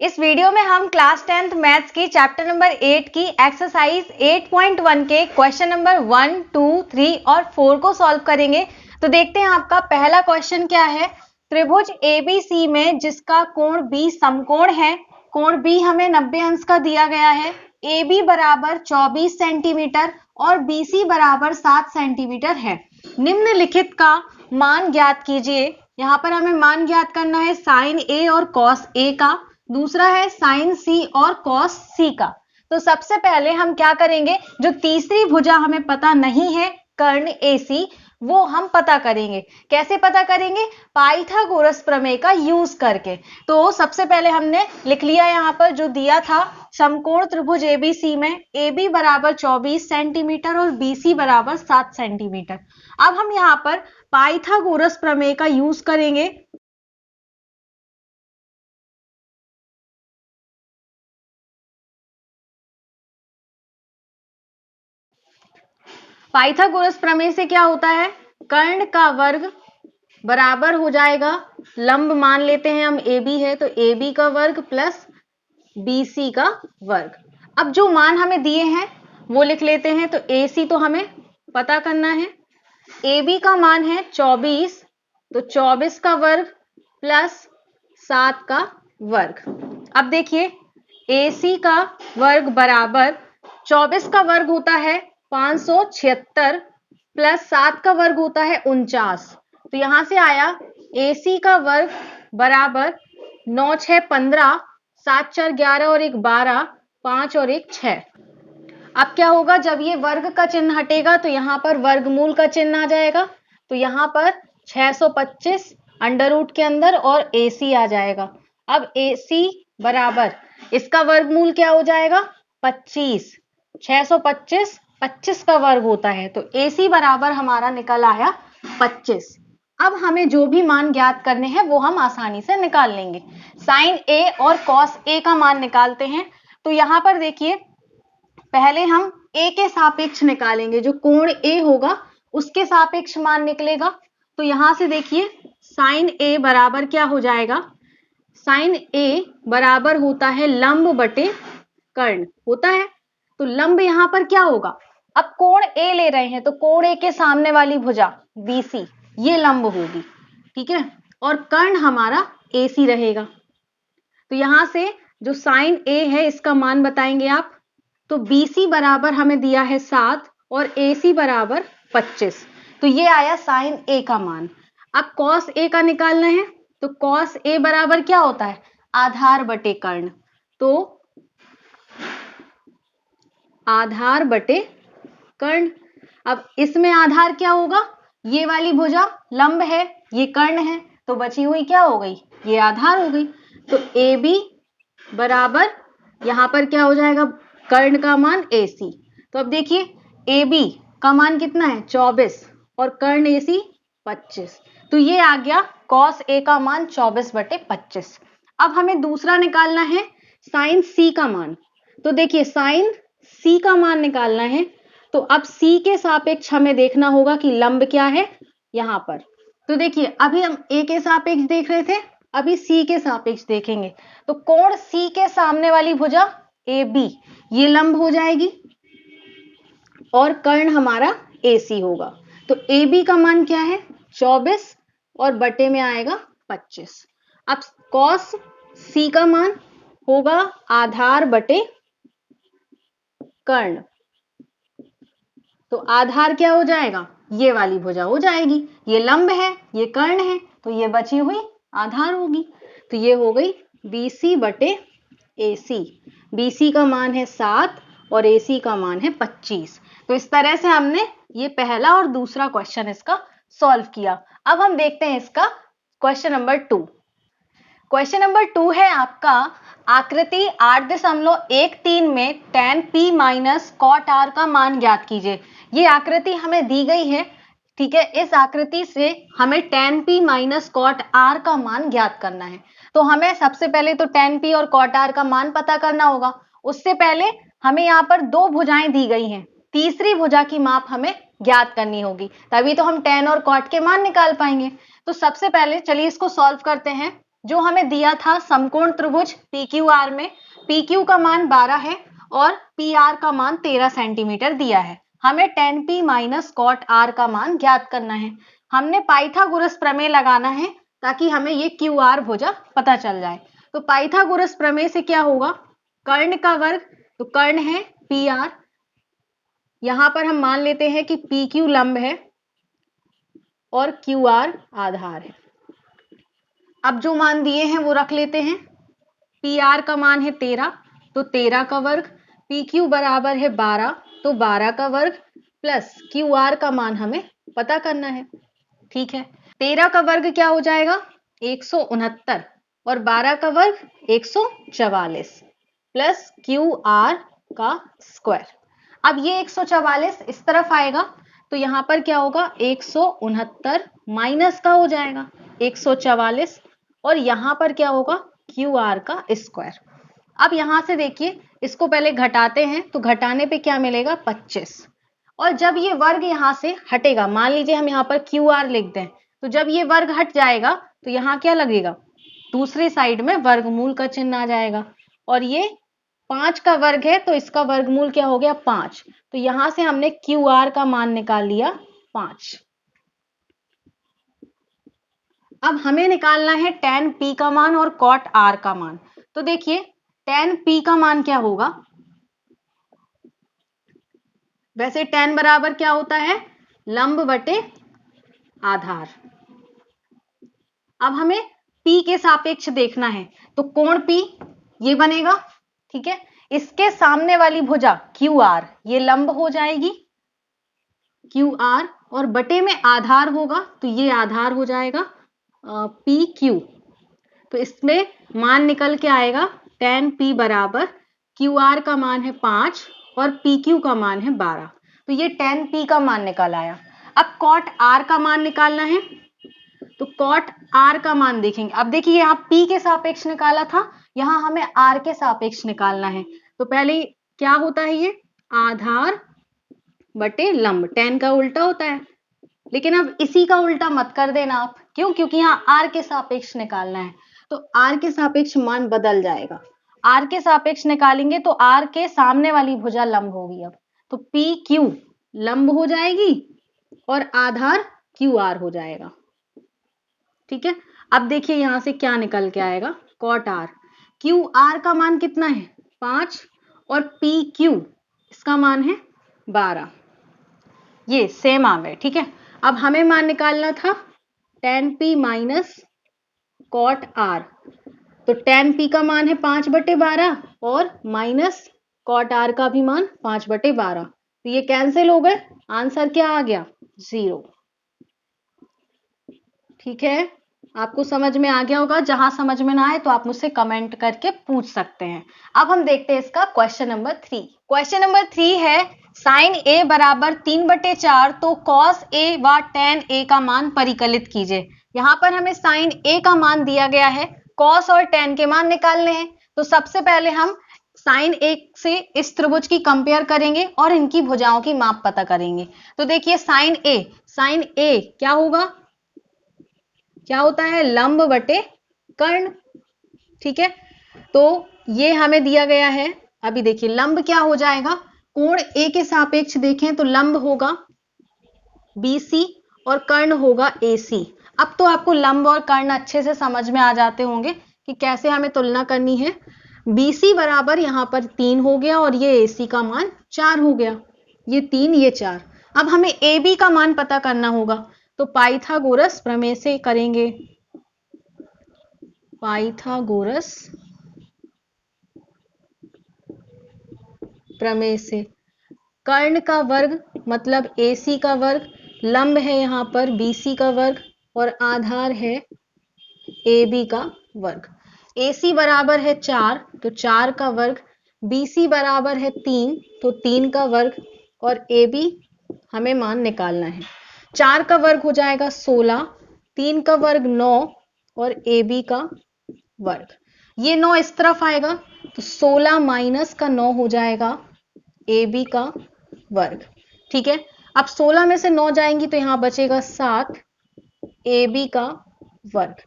इस वीडियो में हम क्लास 10th मैथ्स की चैप्टर नंबर 8 की एक्सरसाइज 8.1 के क्वेश्चन नंबर 1, 2, 3 और 4 को सॉल्व करेंगे। तो देखते हैं आपका पहला क्वेश्चन क्या है। त्रिभुज ABC में जिसका कोण B समकोण है, कोण B हमें 90 अंश का दिया गया है। AB बराबर 24 सेंटीमीटर और BC बराबर 7 सेंटीमीटर है। निम्नलिखित का मान ज्ञात कीजिए। यहाँ पर हमें मान ज्ञात करना है साइन A और कॉस A का, दूसरा है साइन C और कॉस C का। तो सबसे पहले हम क्या करेंगे, जो तीसरी भुजा हमें पता नहीं है कर्ण AC, वो हम पता करेंगे। कैसे पता करेंगे? पाइथागोरस प्रमेय का यूज करके। तो सबसे पहले हमने लिख लिया यहाँ पर जो दिया था, समकोण त्रिभुज ABC में AB बराबर 24 सेंटीमीटर और BC बराबर 7 सेंटीमीटर। अब हम यहाँ पर पाइथागोरस प्रमेय का यूज करेंगे। पाइथागोरस प्रमेय से क्या होता है, कर्ण का वर्ग बराबर हो जाएगा, लंब मान लेते हैं हम AB है तो AB का वर्ग प्लस BC का वर्ग। अब जो मान हमें दिए हैं वो लिख लेते हैं। तो AC तो हमें पता करना है, AB का मान है 24, तो 24 का वर्ग प्लस 7 का वर्ग। अब देखिए AC का वर्ग बराबर 24 का वर्ग होता है 576 प्लस 7 का वर्ग होता है 49। तो यहां से आया AC का वर्ग बराबर 9 6 15, 7 4 11 और 1 12, 5 और 1 6। अब क्या होगा, जब ये वर्ग का चिन्ह हटेगा तो यहाँ पर वर्गमूल का चिन्ह आ जाएगा। तो यहाँ पर 625 अंडर रूट के अंदर और AC आ जाएगा। अब AC बराबर इसका वर्गमूल क्या हो जाएगा, 25। 625 25 का वर्ग होता है, तो AC बराबर हमारा निकल आया 25। अब हमें जो भी मान ज्ञात करने हैं वो हम आसानी से निकाल लेंगे। साइन A और कॉस A का मान निकालते हैं। तो यहाँ पर देखिए पहले हम A के सापेक्ष निकालेंगे, जो कोण A होगा उसके सापेक्ष मान निकलेगा। तो यहां से देखिए साइन A बराबर क्या हो जाएगा, साइन A बराबर होता है लंब बटे कर्ण होता है। तो लंब यहां पर क्या होगा, अब कोण A ले रहे हैं तो कोण A के सामने वाली भुजा BC ये लंब होगी, ठीक है, और कर्ण हमारा AC रहेगा। तो यहां से जो साइन A है इसका मान बताएंगे आप। तो BC बराबर हमें दिया है 7 और AC बराबर 25। तो ये आया साइन A का मान। अब कॉस A का निकालना है। तो कॉस A बराबर क्या होता है, आधार बटे कर्ण। तो आधार बटे कर्ण। अब इसमें आधार क्या होगा, ये वाली भुजा लंब है, ये कर्ण है, तो बची हुई क्या हो गई, ये आधार हो गई। तो AB बराबर यहां पर क्या हो जाएगा, कर्ण का मान AC। तो अब देखिए AB का मान कितना है 24 और कर्ण AC 25। तो ये आ गया कॉस A का मान 24 बटे 25। अब हमें दूसरा निकालना है साइन C का मान। तो देखिए साइन C का मान निकालना है। तो अब C के सापेक्ष हमें देखना होगा कि लंब क्या है यहां पर। तो देखिए अभी हम A के सापेक्ष देख रहे थे, अभी C के सापेक्ष देखेंगे। तो कोण C के सामने वाली भुजा AB ये लंब हो जाएगी और कर्ण हमारा AC होगा। तो AB का मान क्या है 24 और बटे में आएगा 25। अब कॉस C का मान होगा आधार बटे कर्ण। तो आधार क्या हो जाएगा, ये वाली भुजा हो जाएगी, ये लंब है ये कर्ण है, तो ये बची हुई आधार होगी। तो ये हो गई BC बटे AC। BC का मान है 7 और AC का मान है 25। तो इस तरह से हमने ये पहला और दूसरा क्वेश्चन इसका सॉल्व किया। अब हम देखते हैं इसका क्वेश्चन नंबर 2। क्वेश्चन नंबर 2 है आपका, आकृति 8.13 में tan P minus cot R का मान ज्ञात कीजिए। ये आकृति हमें दी गई है, ठीक है। इस आकृति से हमें tan P minus cot R का मान ज्ञात करना है। तो हमें सबसे पहले तो tan P और cot R का मान पता करना होगा। उससे पहले हमें यहाँ पर दो भुजाएं दी गई हैं, तीसरी भुजा की माप हमें ज्ञात करनी होगी, तभी तो हम tan और cot के मान निकाल पाएंगे। तो सबसे पहले चलिए इसको सॉल्व करते हैं। जो हमें दिया था समकोण त्रिभुज PQR में, PQ का मान 12 है और PR का मान 13 सेंटीमीटर दिया है। हमें tan P minus cot R का मान ज्ञात करना है। हमने पाइथागोरस प्रमेय लगाना है ताकि हमें ये QR भुजा पता चल जाए। तो पाइथागोरस प्रमेय से क्या होगा, कर्ण का वर्ग, तो कर्ण है PR, यहां पर हम मान लेते हैं कि PQ लंब है और QR आधार है। अब जो मान दिए हैं वो रख लेते हैं। PR का मान है 13, तो 13 का वर्ग, PQ बराबर है 12, तो 12 का वर्ग प्लस QR का मान हमें पता करना है। ठीक है, 13 का वर्ग क्या हो जाएगा 169 और 12 का वर्ग 144 प्लस QR का स्क्वायर। अब ये 144 इस तरफ आएगा तो यहां पर क्या होगा 169 माइनस का हो जाएगा 144 और यहां पर क्या होगा QR का स्क्वायर। अब यहां से देखिए इसको पहले घटाते हैं तो घटाने पे क्या मिलेगा 25 और जब ये वर्ग यहां से हटेगा, मान लीजिए हम यहां पर QR लिख दें, तो जब ये वर्ग हट जाएगा तो यहां क्या लगेगा, दूसरी साइड में वर्गमूल का चिन्ह आ जाएगा और ये 5 का वर्ग है तो इसका वर्गमूल क्या हो गया 5, तो यहां से हमने QR का मान निकाल लिया 5। अब हमें निकालना है tan P का मान और cot R का मान। तो देखिए tan P का मान क्या होगा, वैसे tan बराबर क्या होता है लंब बटे आधार। अब हमें P के सापेक्ष देखना है तो कोण P ये बनेगा, ठीक है, इसके सामने वाली भुजा QR ये लंब हो जाएगी QR और बटे में आधार होगा तो ये आधार हो जाएगा PQ। तो इसमें मान निकल के आएगा tan P बराबर QR का मान है 5 और PQ का मान है 12, तो ये tan P का मान निकल आया। अब cot R का मान निकालना है तो cot R का मान देखेंगे। अब देखिए यहाँ P के सापेक्ष निकाला था, यहाँ हमें R के सापेक्ष निकालना है। तो पहले क्या होता है ये आधार बटे लंब, tan का उल्टा होता है, लेकिन अब इसी का उल्टा मत कर देना आप, क्यों, क्योंकि यहाँ R के सापेक्ष निकालना है तो R के सापेक्ष मान बदल जाएगा। R के सापेक्ष निकालेंगे तो R के सामने वाली भुजा लंब होगी, अब तो PQ लंब हो जाएगी और आधार QR हो जाएगा। ठीक है, अब देखिए यहां से क्या निकल के आएगा cot R, QR का मान कितना है 5 और PQ इसका मान है 12, ये सेम आ गए। ठीक है, अब हमें मान निकालना था tan P minus cot R, तो tan P का मान है 5/12 और माइनस cot R का भी मान 5/12, तो ये कैंसिल हो गए, आंसर क्या आ गया 0। ठीक है, आपको समझ में आ गया होगा, जहां समझ में ना आए तो आप मुझसे कमेंट करके पूछ सकते हैं। अब हम देखते हैं इसका क्वेश्चन नंबर 3। क्वेश्चन नंबर 3 है sin A बराबर 3/4 तो cos A व tan A का मान परिकलित कीजिए। यहाँ पर हमें sin A का मान दिया गया है, cos और tan के मान निकालने हैं। तो सबसे पहले हम sin A से इस त्रिभुज की कंपेयर करेंगे और इनकी भुजाओं की माप पता करेंगे। तो देखिए sin A क्या होगा, क्या होता है लंब बटे कर्ण। ठीक है, तो ये हमें दिया गया है। अभी देखिए लंब क्या हो जाएगा, कोण A के सापेक्ष देखें तो लंब होगा BC और कर्ण होगा AC। अब तो आपको लंब और कर्ण अच्छे से समझ में आ जाते होंगे कि कैसे हमें तुलना करनी है। BC बराबर यहां पर 3 हो गया और ये AC का मान 4 हो गया, ये 3 ये 4। अब हमें AB का मान पता करना होगा तो पाइथागोरस प्रमेय से करेंगे। पाइथागोरस प्रमेय से कर्ण का वर्ग मतलब AC का वर्ग, लंब है यहां पर BC का वर्ग और आधार है AB का वर्ग। AC बराबर है 4 तो 4 का वर्ग, BC बराबर है 3 तो 3 का वर्ग और AB हमें मान निकालना है। 4 का वर्ग हो जाएगा 16, 3 का वर्ग 9 और AB का वर्ग। ये 9 इस तरफ आएगा तो 16 माइनस का 9 हो जाएगा AB का वर्ग। ठीक है, अब 16 में से 9 जाएंगी तो यहां बचेगा 7 AB का वर्ग।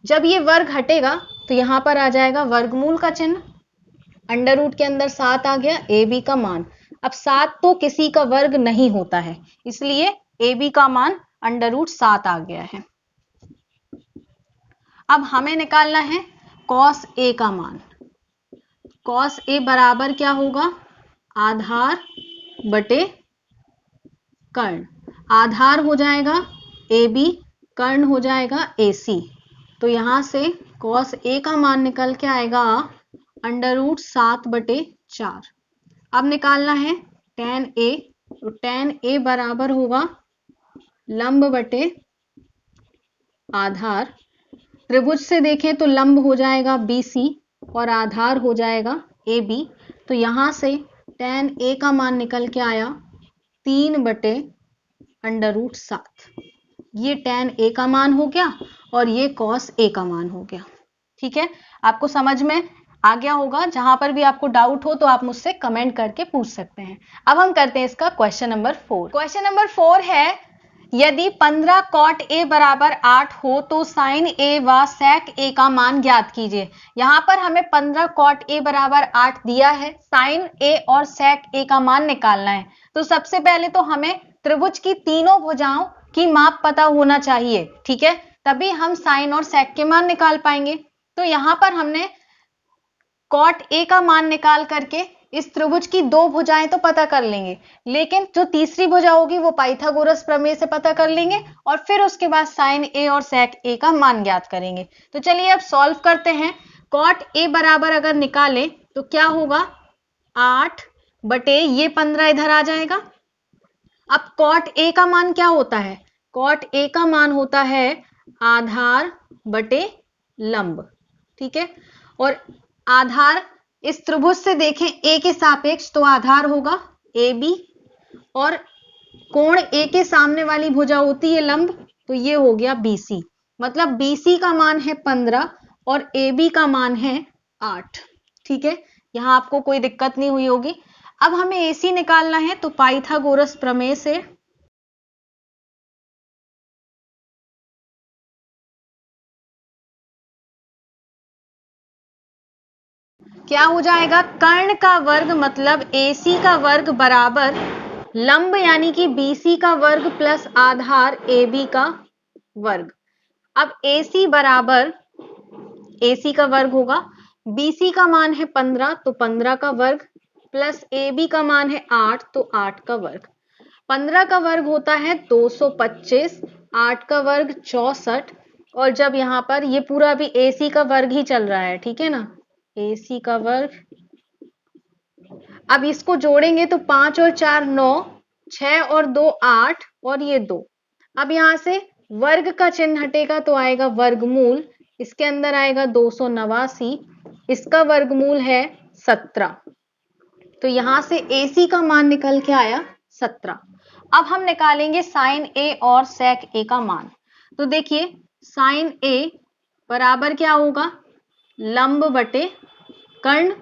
जब ये वर्ग हटेगा तो यहां पर आ जाएगा वर्गमूल का चिन्ह, अंडर रूट के अंदर 7 आ गया, ए बी का मान। अब 7 तो किसी का वर्ग नहीं होता है, इसलिए ए बी का मान अंडर रूट 7 आ गया है। अब हमें निकालना है कॉस ए का मान। कॉस ए बराबर क्या होगा, आधार बटे कर्ण। आधार हो जाएगा ए बी, कर्ण हो जाएगा ए सी। तो यहां से कॉस ए का मान निकल के आएगा अंडर रूट 7/4। अब निकालना है tan ए, तो tan ए बराबर होगा लंब बटे आधार। त्रिभुज से देखें तो लंब हो जाएगा BC और आधार हो जाएगा AB। तो यहां से tan A का मान निकल के आया 3/√7। ये tan A का मान हो गया और ये cos A का मान हो गया। ठीक है, आपको समझ में आ गया होगा। जहां पर भी आपको डाउट हो तो आप मुझसे कमेंट करके पूछ सकते हैं। अब हम करते हैं इसका क्वेश्चन नंबर 4। क्वेश्चन नंबर 4 है, यदि 15 cot A बराबर 8 हो तो sin A व sec A का मान ज्ञात कीजिए। यहां पर हमें 15 cot A बराबर 8 दिया है, sin A और sec A का मान निकालना है। तो सबसे पहले तो हमें त्रिभुज की तीनों भुजाओं की माप पता होना चाहिए, ठीक है, तभी हम sin और sec के मान निकाल पाएंगे। तो यहां पर हमने cot A का मान निकाल करके इस त्रिभुज की दो भुजाएं तो पता कर लेंगे, लेकिन जो तीसरी भुजा होगी वो पाइथागोरस प्रमेय से पता कर लेंगे और फिर उसके बाद sin A और sec A का मान ज्ञात करेंगे। तो चलिए अब सॉल्व करते हैं। cot A बराबर अगर निकालें तो क्या होगा, 8 बटे ये 15 इधर आ जाएगा। अब cot A का मान क्या होता है, cot A का मान होता है आधार बटे लंब, ठीक है। और आधार इस त्रिभुज से देखें A के सापेक्ष तो आधार होगा AB और कोण A के सामने वाली भुजा होती है लंब, तो ये हो गया BC। मतलब BC का मान है 15 और AB का मान है 8। ठीक है, यहां आपको कोई दिक्कत नहीं हुई होगी। अब हमें AC निकालना है, तो पाइथागोरस प्रमेय से क्या हो जाएगा, कर्ण का वर्ग मतलब AC का वर्ग बराबर लंब यानी कि BC का वर्ग प्लस आधार AB का वर्ग। अब AC बराबर AC का वर्ग होगा, BC का मान है 15 तो 15 का वर्ग प्लस AB का मान है 8 तो 8 का वर्ग। 15 का वर्ग होता है 225, 8 का वर्ग 64 और जब यहाँ पर ये पूरा भी AC का वर्ग ही चल रहा है, ठीक है ना, AC का वर्ग। अब इसको जोड़ेंगे तो 5 और 4 9, 6 और 2 8 और ये 2। अब यहां से वर्ग का चिन्ह हटेगा तो आएगा वर्गमूल, इसके अंदर आएगा 289, इसका वर्गमूल है 17। तो यहां से AC का मान निकल के आया 17। अब हम निकालेंगे sin A और sec A का मान। तो देखिए sin A बराबर क्या होगा, लंब बटे कर्ण,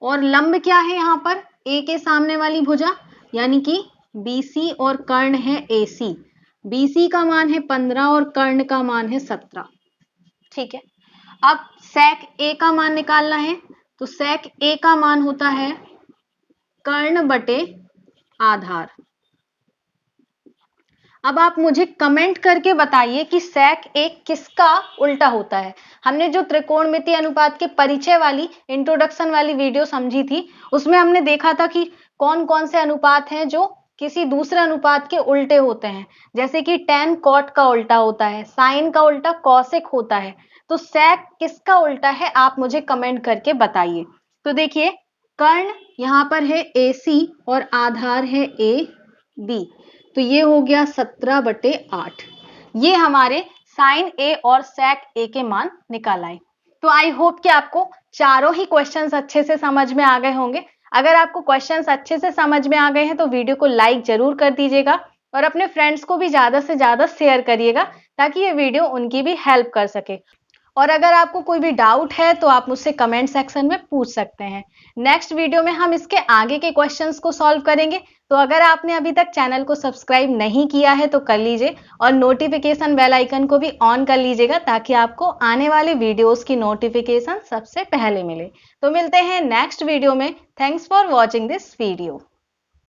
और लंब क्या है यहां पर, A के सामने वाली भुजा यानी कि BC और कर्ण है AC। BC का मान है 15 और कर्ण का मान है 17। ठीक है, अब sec A का मान निकालना है, तो sec A का मान होता है कर्ण बटे आधार। अब आप मुझे कमेंट करके बताइए कि sec A किसका उल्टा होता है। हमने जो त्रिकोणमितीय अनुपात के परिचय वाली इंट्रोडक्शन वाली वीडियो समझी थी, उसमें हमने देखा था कि कौन कौन से अनुपात हैं जो किसी दूसरे अनुपात के उल्टे होते हैं, जैसे कि tan cot का उल्टा होता है, sin का उल्टा cosec होता है। तो sec किसका उल्टा है आप मुझे कमेंट करके बताइए। तो देखिए कर्ण यहाँ पर है AC और आधार है AB, तो ये हो गया 17/8। ये हमारे sin A और sec A के मान निकाल आए। तो आई होप कि आपको चारों ही क्वेश्चंस अच्छे से समझ में आ गए होंगे। अगर आपको क्वेश्चंस अच्छे से समझ में आ गए हैं तो वीडियो को लाइक जरूर कर दीजिएगा और अपने फ्रेंड्स को भी ज्यादा से ज्यादा शेयर करिएगा ताकि ये वीडियो उनकी भी हेल्प कर सके। और अगर आपको कोई भी डाउट है तो आप मुझसे कमेंट सेक्शन में पूछ सकते हैं। नेक्स्ट वीडियो में हम इसके आगे के क्वेश्चंस को सॉल्व करेंगे। तो अगर आपने अभी तक चैनल को सब्सक्राइब नहीं किया है तो कर लीजिए और नोटिफिकेशन बेल आइकन को भी ऑन कर लीजिएगा ताकि आपको आने वाले वीडियोस की नोटिफिकेशन सबसे पहले मिले। तो मिलते हैं नेक्स्ट वीडियो में। Thanks for watching this video.